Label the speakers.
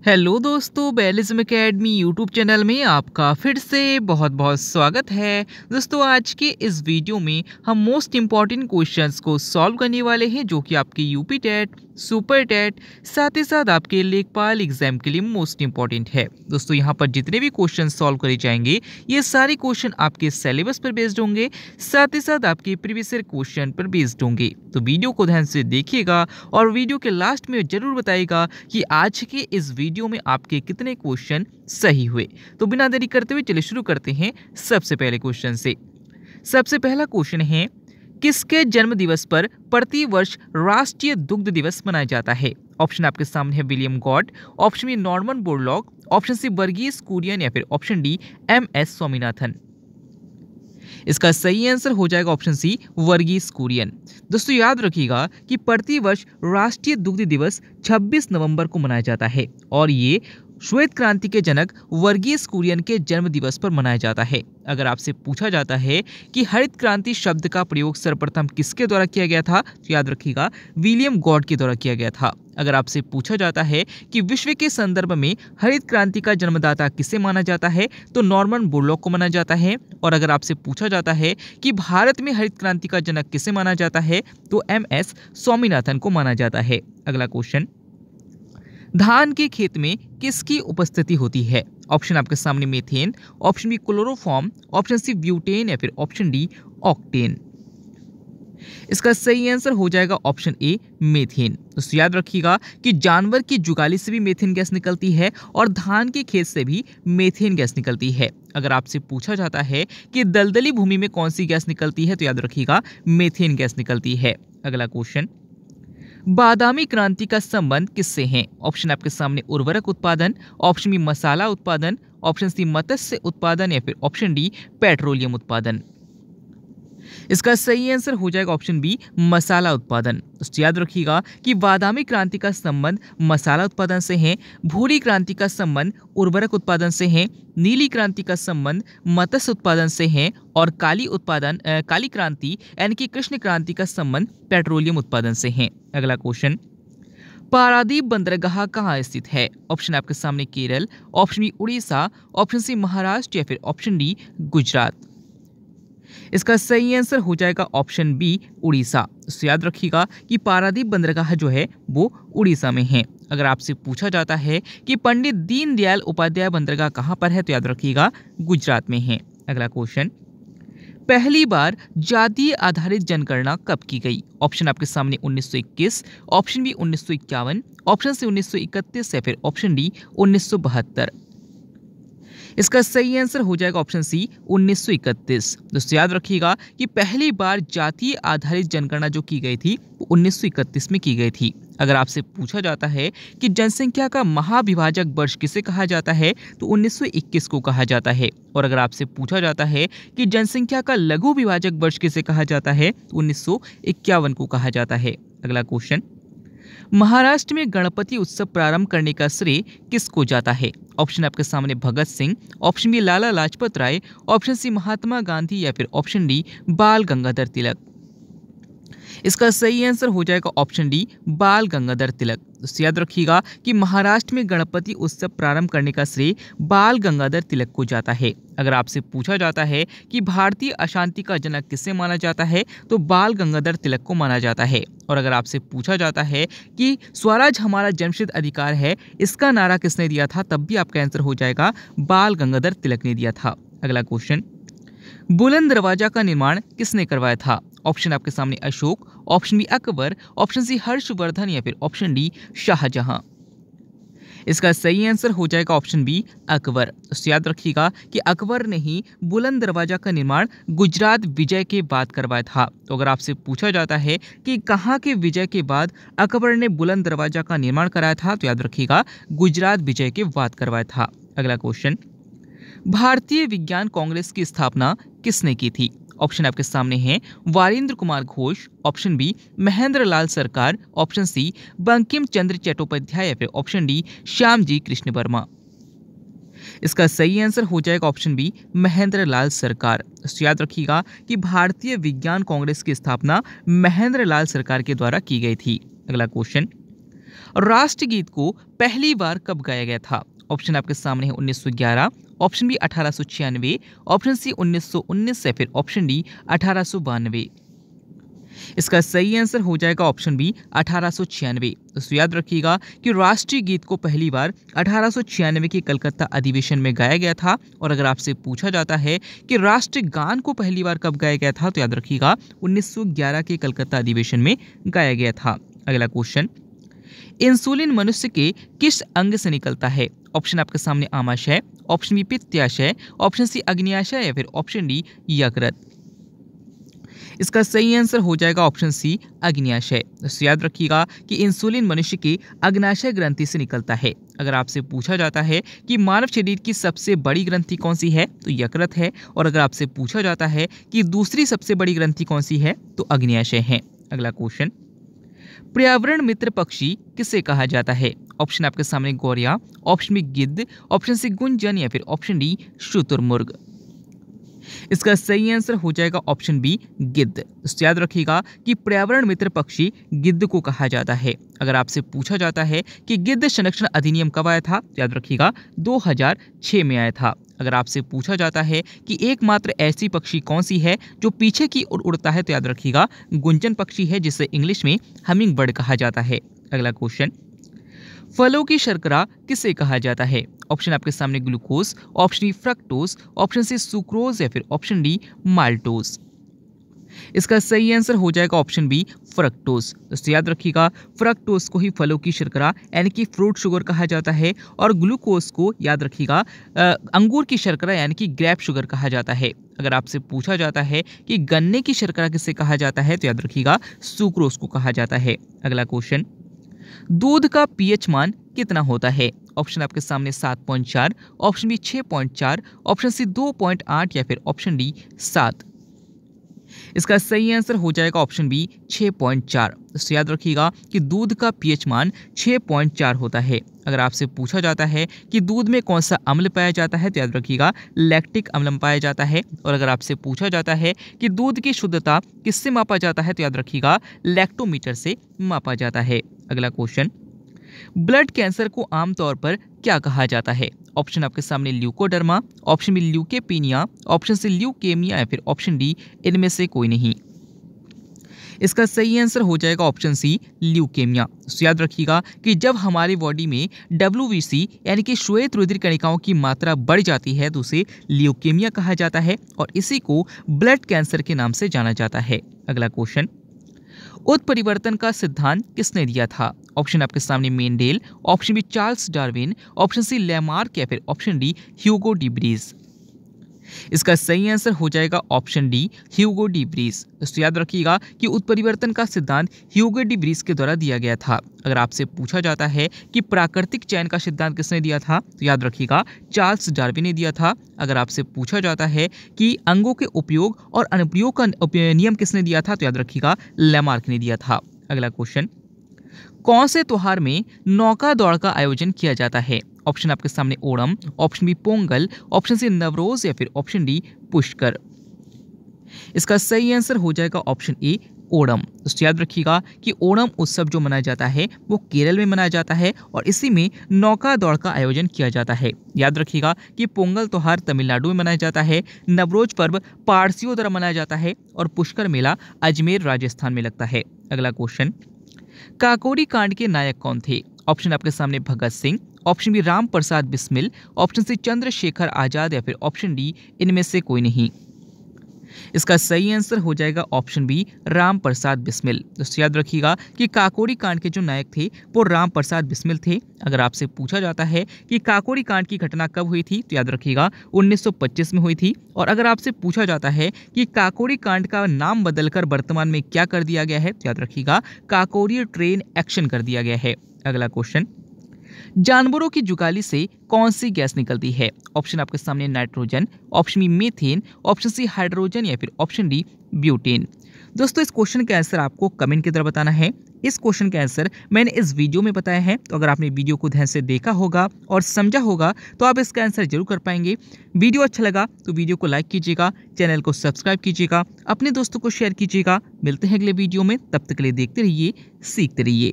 Speaker 1: Hello दोस्तों, बैलिज्म academy YouTube channel में आपका फिर से बहुत बहुत स्वागत है। दोस्तों, आज के इस वीडियो में हम मोस्ट इम्पॉर्टेंट क्वेश्चंस को सॉल्व करने वाले हैं, जो कि आपके यूपी टेट, सुपर टेट, साथ ही साथ आपके लेखपाल एग्जाम के लिए मोस्ट इम्पॉर्टेंट है। दोस्तों, यहाँ पर जितने भी क्वेश्चन सॉल्व करे जाएंगे, ये सारे क्वेश्चन आपके सिलेबस पर बेस्ड होंगे, साथ ही साथ आपके प्रीवियस ईयर क्वेश्चन पर बेस्ड होंगे। तो वीडियो को ध्यान से देखिएगा और वीडियो के लास्ट में जरूर बताइएगा कि आज के इस वीडियो में आपके कितने क्वेश्चन सही हुए। तो बिना देरी करते हुए चलिए शुरू करते हैं सबसे पहले क्वेश्चन से। सबसे पहला क्वेश्चन है, किसके जन्म दिवस पर प्रति वर्ष राष्ट्रीय दुग्ध दिवस मनाया जाता है? ऑप्शन आपके सामने है William Gaud, option B Norman Borlaug, option C Verghese Kurien या फिर ऑप्शन डी MS स्वामीनाथन। इसका सही आंसर हो जाएगा ऑप्शन सी वर्गीस कुरियन। दोस्तों, याद रखिएगा कि प्रति वर्ष राष्ट्रीय दुग्ध दिवस 26 नवंबर को मनाया जाता है और ये श्वेत क्रांति के जनक वर्गीस कुरियन के जन्म दिवस पर मनाया जाता है। अगर आपसे पूछा जाता है कि हरित क्रांति शब्द का प्रयोग सर्वप्रथम किसके द्वारा किया गया था, तो याद रखिएगा विलियम गॉड के द्वारा किया गया था। अगर आपसे पूछा जाता है कि विश्व के संदर्भ में हरित क्रांति का जन्मदाता किसे माना जाता है, तो नॉर्मन बोरलॉग को माना जाता है। और अगर आपसे पूछा जाता है कि भारत में हरित क्रांति का जनक किसे माना जाता है, तो MS स्वामीनाथन को माना जाता है। अगला क्वेश्चन, धान के खेत में किसकी उपस्थिति होती है? ऑप्शन आपके सामने methane, option B chloroform, option C butane या फिर ऑप्शन डी ऑक्टेन। इसका सही आंसर हो जाएगा ऑप्शन ए मीथेन। तो याद रखिएगा कि जानवर की जुगाली से भी मीथेन गैस निकलती है और धान के खेत से भी मीथेन गैस निकलती है। अगर आपसे पूछा जाता है कि दलदली भूमि में कौन सी गैस निकलती है, तो याद रखिएगा मीथेन गैस निकलती है। अगला क्वेश्चन, बादामी क्रांति का संबंध किससे है? ऑप्शन आपके सामने उर्वरक उत्पादन, ऑप्शन बी मसाला उत्पादन, ऑप्शन सी मत्स्य उत्पादन या फिर ऑप्शन डी पेट्रोलियम उत्पादन। इसका सही आंसर हो जाएगा ऑप्शन बी मसाला उत्पादन। तो याद रखिएगा कि बादामी क्रांति का संबंध मसाला उत्पादन से है, भूरी क्रांति का संबंध उर्वरक उत्पादन से है, नीली क्रांति का संबंध मत्स्य उत्पादन से है और काली क्रांति यानी कि कृष्ण क्रांति का संबंध पेट्रोलियम उत्पादन से है। अगला क्वेश्चन, पारादीप बंदरगाह कहाँ स्थित है? ऑप्शन आपके सामने Kerala, option B Orissa, option C Maharashtra या फिर ऑप्शन डी गुजरात। इसका सही आंसर हो जाएगा ऑप्शन बी उड़ीसा। तो याद रखिएगा कि पारादीप बंदरगाह जो है वो उड़ीसा में है। अगर आपसे पूछा जाता है कि पंडित दीनदयाल उपाध्याय बंदरगाह कहाँ पर है, तो याद रखिएगा गुजरात में है। अगला क्वेश्चन, पहली बार जातीय आधारित जनगणना कब की गई? ऑप्शन आपके सामने 1921, ऑप्शन बी 1951, ऑप्शन सी 1931 या फिर ऑप्शन डी 1972। इसका सही आंसर हो जाएगा ऑप्शन सी 1931। दोस्तों, याद रखिएगा कि पहली बार जातीय आधारित जनगणना जो की गई थी वो 1931 में की गई थी। अगर आपसे पूछा जाता है कि जनसंख्या का महाविभाजक वर्ष किसे कहा जाता है, तो 1921 को कहा जाता है। और अगर आपसे पूछा जाता है कि जनसंख्या का लघु विभाजक वर्ष किसे कहा जाता है, तो 1951 को कहा जाता है। अगला क्वेश्चन, महाराष्ट्र में गणपति उत्सव प्रारंभ करने का श्रेय किसको जाता है? ऑप्शन आपके सामने Bhagat Singh, option B Lala Lajpat Rai, option C Mahatma Gandhi या फिर ऑप्शन डी बाल गंगाधर तिलक। इसका सही आंसर हो जाएगा ऑप्शन डी बाल गंगाधर तिलक। तो याद रखिएगा कि महाराष्ट्र में गणपति उत्सव प्रारंभ करने का श्रेय बाल गंगाधर तिलक को जाता है। अगर आपसे पूछा जाता है कि भारतीय अशांति का जनक किसे माना जाता है, तो बाल गंगाधर तिलक को माना जाता है। और अगर आपसे पूछा जाता है कि स्वराज हमारा जन्मसिद्ध अधिकार है, इसका नारा किसने दिया था, तब भी आपका आंसर हो जाएगा बाल गंगाधर तिलक ने दिया था। अगला क्वेश्चन, बुलंद दरवाजा का निर्माण किसने करवाया था? ऑप्शन आपके सामने Ashok, option B Akbar, option C Harshavardhan या फिर ऑप्शन डी शाहजहां। इसका सही आंसर हो जाएगा ऑप्शन बी अकबर। तो याद रखिएगा कि अकबर ने ही बुलंद दरवाजा का निर्माण गुजरात विजय के बाद करवाया था। तो अगर आपसे पूछा जाता है कि कहाँ के विजय के बाद अकबर ने बुलंद दरवाजा का निर्माण कराया था, तो याद रखिएगा गुजरात विजय के बाद करवाया था। अगला क्वेश्चन, भारतीय विज्ञान कांग्रेस की स्थापना किसने की थी? ऑप्शन आपके सामने हैं वारिंद्र कुमार घोष, ऑप्शन बी महेंद्र लाल सरकार, ऑप्शन सी बंकिम चंद्र चट्टोपाध्याय या फिर ऑप्शन डी श्यामजी कृष्ण वर्मा। इसका सही आंसर हो जाएगा ऑप्शन बी महेंद्र लाल सरकार। तो याद रखिएगा कि भारतीय विज्ञान कांग्रेस की स्थापना महेंद्र लाल सरकार के द्वारा की गई थी। अगला क्वेश्चन, राष्ट्रगीत को पहली बार कब गाया गया था? ऑप्शन आपके सामने है 1911, ऑप्शन बी 1896, ऑप्शन सी 1919 या फिर ऑप्शन डी 1892। इसका सही आंसर हो जाएगा ऑप्शन बी 1896। दोस्तों याद रखिएगा कि राष्ट्रीय गीत को पहली बार 1896 के कलकत्ता अधिवेशन में गाया गया था। और अगर आपसे पूछा जाता है कि राष्ट्रीय गान को पहली बार कब गाया गया था, तो याद रखिएगा 1911 के कलकत्ता अधिवेशन में गाया गया था। अगला क्वेश्चन, इंसुलिन मनुष्य के किस अंग से निकलता है? ऑप्शन आपके सामने आमाशय, ऑप्शन बी पित्ताशय, ऑप्शन सी अग्न्याशय या फिर ऑप्शन डी यकृत। इसका सही आंसर हो जाएगा ऑप्शन सी अग्न्याशय। तो याद रखिएगा कि इंसुलिन मनुष्य के अग्न्याशय ग्रंथि से निकलता है। अगर आपसे पूछा जाता है कि मानव शरीर की सबसे बड़ी ग्रंथि कौन सी है, तो यकृत है। और अगर आपसे पूछा जाता है कि दूसरी सबसे बड़ी ग्रंथि कौन सी है, तो अग्न्याशय है। अगला क्वेश्चन, पर्यावरण मित्र पक्षी किसे कहा जाता है? ऑप्शन आपके सामने गौरिया, ऑप्शन बी गिद्ध, ऑप्शन सी गुंजन या फिर ऑप्शन डी शुतुरमुर्ग। इसका सही आंसर हो जाएगा ऑप्शन बी गिद्ध। तो याद रखिएगा कि पर्यावरण मित्र पक्षी गिद्ध को कहा जाता है। अगर आपसे पूछा जाता है कि गिद्ध संरक्षण अधिनियम कब आया था, तो याद रखिएगा 2006 में आया था। अगर आपसे पूछा जाता है कि एकमात्र ऐसी पक्षी कौन सी है जो पीछे की ओर उड़ता है, तो याद रखिएगा गुंजन पक्षी है, जिसे इंग्लिश में हमिंग बर्ड कहा जाता है। अगला क्वेश्चन, फलों की शर्करा किसे कहा जाता है? ऑप्शन आपके सामने glucose, option D fructose, option C sucrose या फिर ऑप्शन डी माल्टोज। इसका सही आंसर हो जाएगा ऑप्शन बी फ्रक्टोज। दोस्तों याद रखिएगा फ्रक्टोज को ही फलों की शर्करा यानी कि फ्रूट शुगर कहा जाता है, और ग्लूकोज को याद रखिएगा अंगूर की शर्करा यानी कि ग्रेप शुगर कहा जाता है। अगर आपसे पूछा जाता है कि गन्ने की शर्करा किसे कहा जाता है, तो याद रखिएगा सुक्रोज को कहा जाता है। अगला क्वेश्चन, दूध का पीएच मान कितना होता है? ऑप्शन आपके सामने 7.4, ऑप्शन बी 6.4, ऑप्शन सी 2.8 या फिर ऑप्शन डी 7। इसका सही आंसर हो जाएगा ऑप्शन बी 6.4। तो याद रखिएगा कि दूध का पीएच मान 6.4 होता है। अगर आपसे पूछा जाता है कि दूध में कौन सा अम्ल पाया जाता है, तो याद रखिएगा लैक्टिक अम्ल पाया जाता है। और अगर आपसे पूछा जाता है कि दूध की शुद्धता किससे मापा जाता है, तो याद रखिएगा लैक्टोमीटर से मापा जाता है। अगला क्वेश्चन, ब्लड कैंसर को आमतौर पर क्या कहा जाता है? ऑप्शन आपके सामने leucoderma, option B leukopenia, option C leukaemia या फिर ऑप्शन डी इनमें से कोई नहीं। इसका सही आंसर हो जाएगा ऑप्शन सी ल्यूकेमिया। तो याद रखिएगा कि जब हमारी बॉडी में WBC यानी कि श्वेत रुधिर कणिकाओं की मात्रा बढ़ जाती है, तो उसे ल्यूकेमिया कहा जाता है और इसी को ब्लड कैंसर के नाम से जाना जाता है। अगला क्वेश्चन, उत्परिवर्तन का सिद्धांत किसने दिया था? ऑप्शन आपके सामने Mendel, option B Charles Darwin, option C Lamarck या फिर option D Hugo de Vries. इसका सही आंसर हो जाएगा option D Hugo de Vries. तो याद रखिएगा कि उत्परिवर्तन का सिद्धांत ह्यूगो डी ब्रीज के द्वारा दिया गया था। अगर आपसे पूछा जाता है कि प्राकृतिक चयन का सिद्धांत किसने दिया था, तो याद रखिएगा चार्ल्स डार्विन ने दिया था। अगर आपसे पूछा जाता है कि अंगों के उपयोग और अनुप्रयोग का नियम किसने दिया था, तो याद रखिएगा लैमार्क ने दिया था। अगला क्वेश्चन, कौन से त्योहार में नौका दौड़ का आयोजन किया जाता है? ऑप्शन आपके सामने Onam, option B Pongal, option C Navroz या फिर ऑप्शन डी पुष्कर। इसका सही आंसर हो जाएगा ऑप्शन ए ओणम। तो याद रखिएगा कि ओणम उत्सव जो मनाया जाता है वो केरल में मनाया जाता है और इसी में नौका दौड़ का आयोजन किया जाता है। याद रखिएगा कि पोंगल त्योहार तमिलनाडु में मनाया जाता है, नवरोज पर्व पारसियों द्वारा मनाया जाता है और पुष्कर मेला अजमेर राजस्थान में लगता है। अगला क्वेश्चन, काकोरी कांड के नायक कौन थे? ऑप्शन आपके सामने Bhagat Singh, option B Ram Prasad Bismil, option C Chandrashekhar Azad या फिर ऑप्शन डी इनमें से कोई नहीं। इसका सही आंसर हो जाएगा ऑप्शन बी राम प्रसाद बिस्मिल। दोस्तों याद रखिएगा कि काकोरी कांड के जो नायक थे वो राम प्रसाद बिस्मिल थे। अगर आपसे पूछा जाता है कि काकोरी कांड की घटना कब हुई थी, तो याद रखिएगा 1925 में हुई थी। और अगर आपसे पूछा जाता है कि काकोरी कांड का नाम बदलकर वर्तमान में क्या कर दिया गया है, तो याद रखिएगा काकोरी ट्रेन एक्शन कर दिया गया है। अगला क्वेश्चन, जानवरों की जुगाली से कौन सी गैस निकलती है? ऑप्शन आपके सामने nitrogen, option B methane, option C hydrogen या फिर ऑप्शन डी ब्यूटेन। दोस्तों इस क्वेश्चन का आंसर आपको कमेंट की तरह बताना है। इस क्वेश्चन का आंसर मैंने इस वीडियो में बताया है, तो अगर आपने वीडियो को ध्यान से देखा होगा और समझा होगा तो आप इसका आंसर जरूर कर पाएंगे। वीडियो अच्छा लगा तो वीडियो को लाइक कीजिएगा, चैनल को सब्सक्राइब कीजिएगा, अपने दोस्तों को शेयर कीजिएगा। मिलते हैं अगले वीडियो में, तब तक के लिए देखते रहिए, सीखते रहिए।